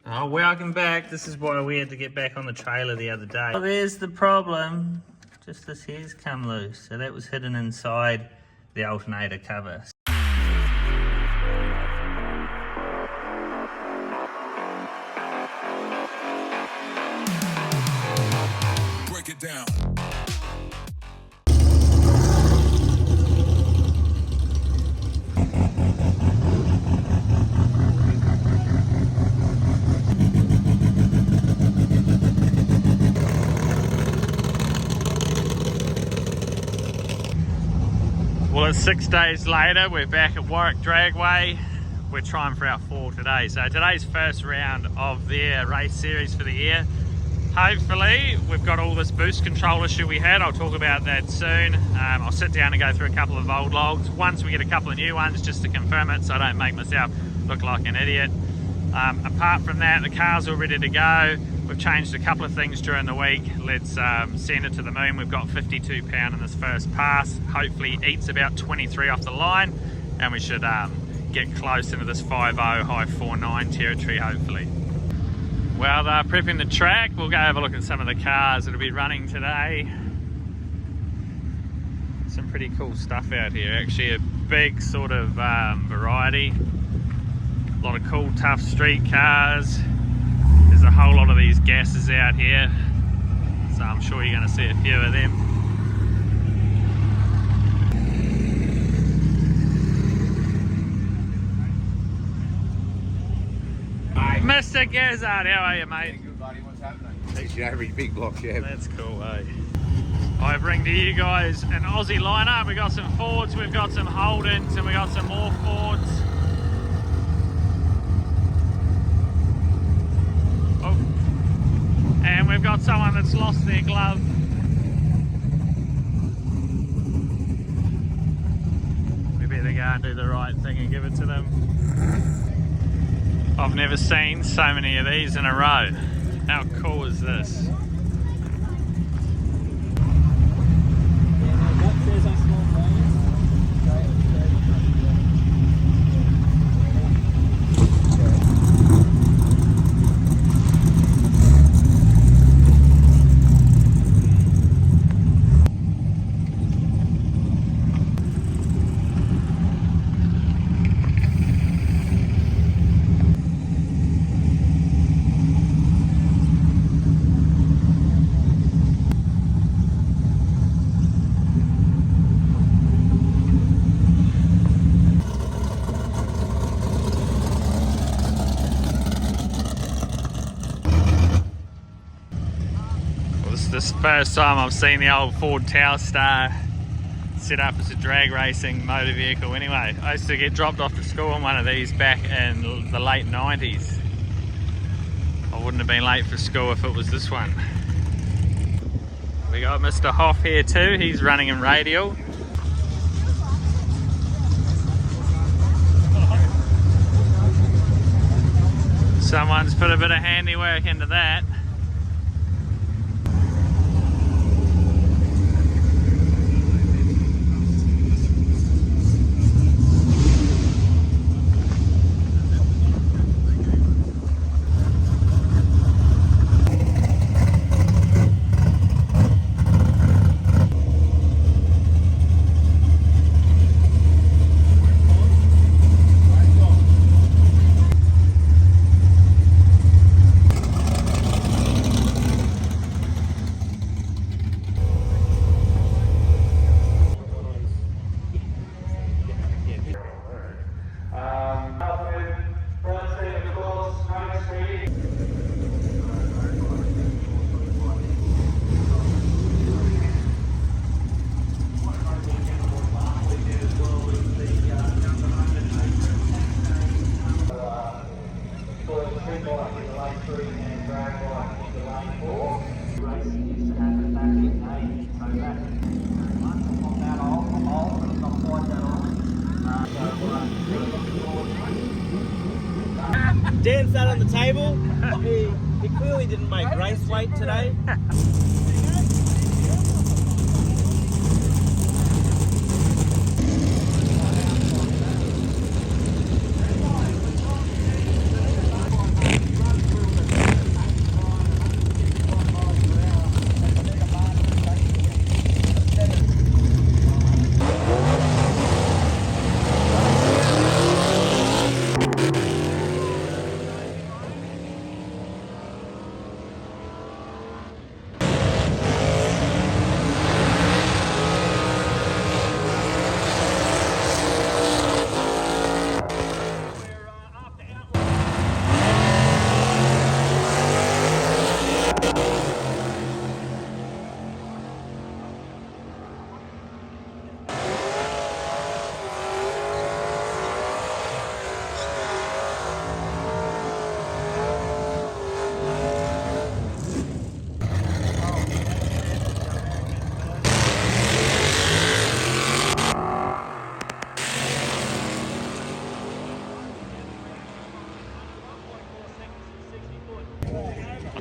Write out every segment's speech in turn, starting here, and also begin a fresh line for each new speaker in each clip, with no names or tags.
Oh, welcome back. This is why we had to get back on the trailer the other day. Oh, there's the problem. Just this hair's come loose. So that was hidden inside the alternator cover.
Break it down.
Well, it's 6 days later. We're back at Warwick Dragway. We're trying for our 4 today. So today's first round of their race series for the year. Hopefully we've got all this boost control issue we had. I'll talk about that soon. I'll sit down and go through a couple of old logs once we get a couple of new ones, just to confirm it so I don't make myself look like an idiot. Apart from that, the car's all ready to go. We've changed a couple of things during the week. Let's send it to the moon. We've got 52 pound in this first pass. Hopefully eats about 23 off the line, and we should get close into this 5.0 high 4.9 territory hopefully. Well, they're prepping the track. We'll go have a look at some of the cars that'll be running today. Some pretty cool stuff out here. Actually a big sort of variety. A lot of cool tough street cars. There's a whole lot of these gases out here, so I'm sure you're going to see a few of them. Mr. Gazzard, how are you, mate?
Yeah, good, buddy. What's happening? It's your average big block, yeah.
That's cool, eh? I bring to you guys an Aussie lineup. We've got some Fords, we've got some Holdens, and we've got some more Fords. Oh. And we've got someone that's lost their glove. We better go and do the right thing and give it to them. I've never seen so many of these in a row. How cool is this? This is the first time I've seen the old Ford Towstar set up as a drag racing motor vehicle anyway. I used to get dropped off to school on one of these back in the late 90s. I wouldn't have been late for school if it was this one. We got Mr. Hoff here too, he's running in radial. Someone's put a bit of handiwork into that.
Dan sat on the table. He clearly didn't make race weight today.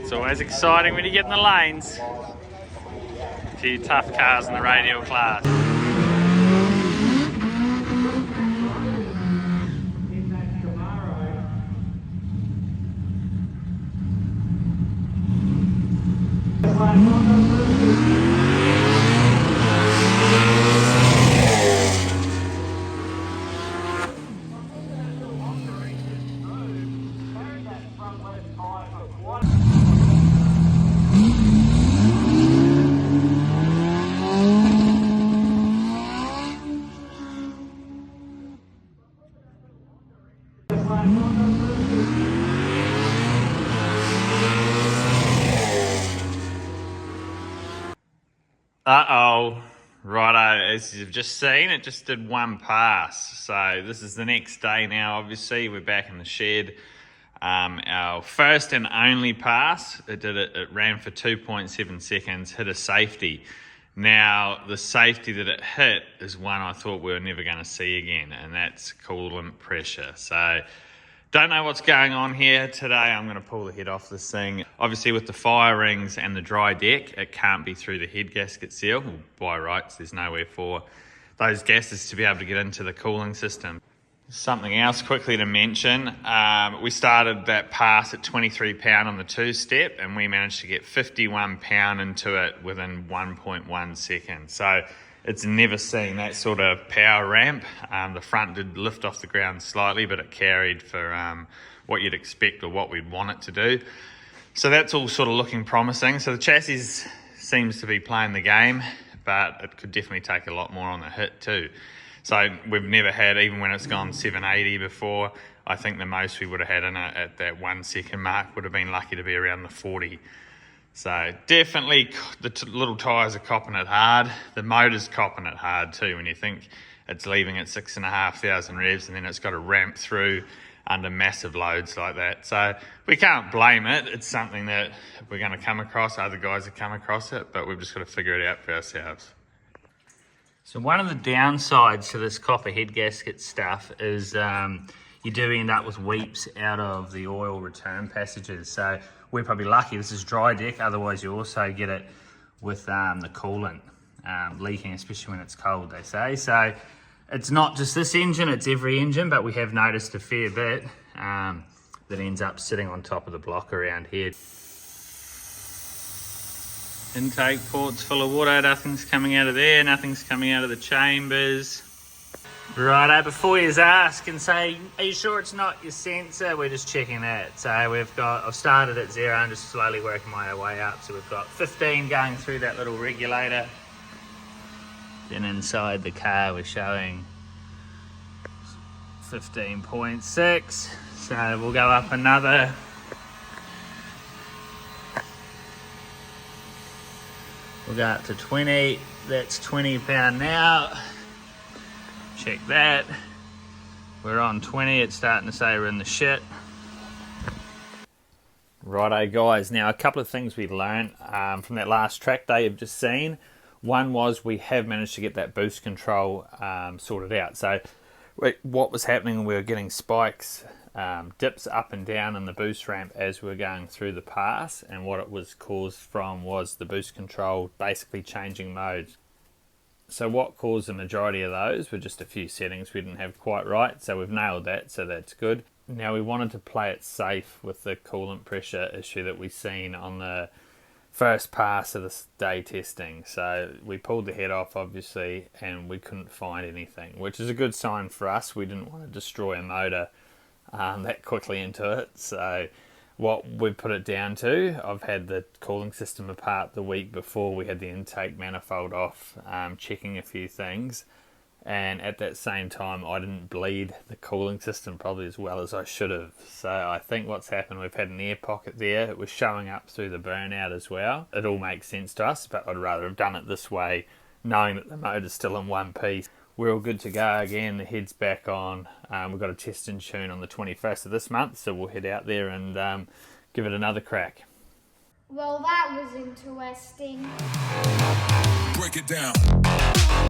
It's always exciting when you get in the lanes. A few tough cars in the radial class. Uh-oh. Righto, as you've just seen, it just did one pass. So this is the next day now, obviously. We're back in the shed. Our first and only pass, it ran for 2.7 seconds, hit a safety. Now, the safety that it hit is one I thought we were never going to see again, and that's coolant pressure. So, don't know what's going on here. Today I'm going to pull the head off this thing. Obviously with the fire rings and the dry deck, it can't be through the head gasket seal. Well, by rights, there's nowhere for those gases to be able to get into the cooling system. Something else quickly to mention, we started that pass at 23 pound on the two-step, and we managed to get 51 pound into it within 1.1 seconds. So it's never seen that sort of power ramp. The front did lift off the ground slightly, but it carried for what you'd expect or what we'd want it to do. So that's all sort of looking promising. So the chassis seems to be playing the game, but it could definitely take a lot more on the hit too. So we've never had, even when it's gone 780 before, I think the most we would have had in it at that 1 second mark would have been lucky to be around the 40. So definitely the little tyres are copping it hard. The motor's copping it hard too when you think it's leaving at 6,500 revs and then it's got to ramp through under massive loads like that. So we can't blame it. It's something that we're going to come across. Other guys have come across it, but we've just got to figure it out for ourselves. So one of the downsides to this copper head gasket stuff is you do end up with weeps out of the oil return passages. So we're probably lucky this is dry deck, otherwise you also get it with the coolant leaking, especially when it's cold, they say. So it's not just this engine, it's every engine, but we have noticed a fair bit that ends up sitting on top of the block around here. Intake ports full of water, nothing's coming out of there, nothing's coming out of the chambers. Righto, before you ask and say, are you sure it's not your sensor? We're just checking that. So I've started at 0 and just slowly working my way up. So we've got 15 going through that little regulator. Then inside the car we're showing 15.6. So we'll go up another. We'll go up to 20. That's 20 pound now. Check that. We're on 20. It's starting to say we're in the shit. Righto, guys. Now, a couple of things we learned from that last track day you've just seen. One was we have managed to get that boost control sorted out. So what was happening, we were getting spikes, dips up and down in the boost ramp as we were going through the pass. And what it was caused from was the boost control basically changing modes. So what caused the majority of those were just a few settings we didn't have quite right. So we've nailed that, so that's good. Now we wanted to play it safe with the coolant pressure issue that we seen on the first pass of this day testing. So we pulled the head off, obviously, and we couldn't find anything, which is a good sign for us. We didn't want to destroy a motor that quickly into it. So what we've put it down to, I've had the cooling system apart the week before. We had the intake manifold off, checking a few things. And at that same time, I didn't bleed the cooling system probably as well as I should have. So I think what's happened, we've had an air pocket there. It was showing up through the burnout as well. It all makes sense to us, but I'd rather have done it this way, knowing that the motor's still in one piece. We're all good to go again. The head's back on. We've got a test and tune on the 21st of this month, so we'll head out there and give it another crack.
Well, that was interesting.
Break it down.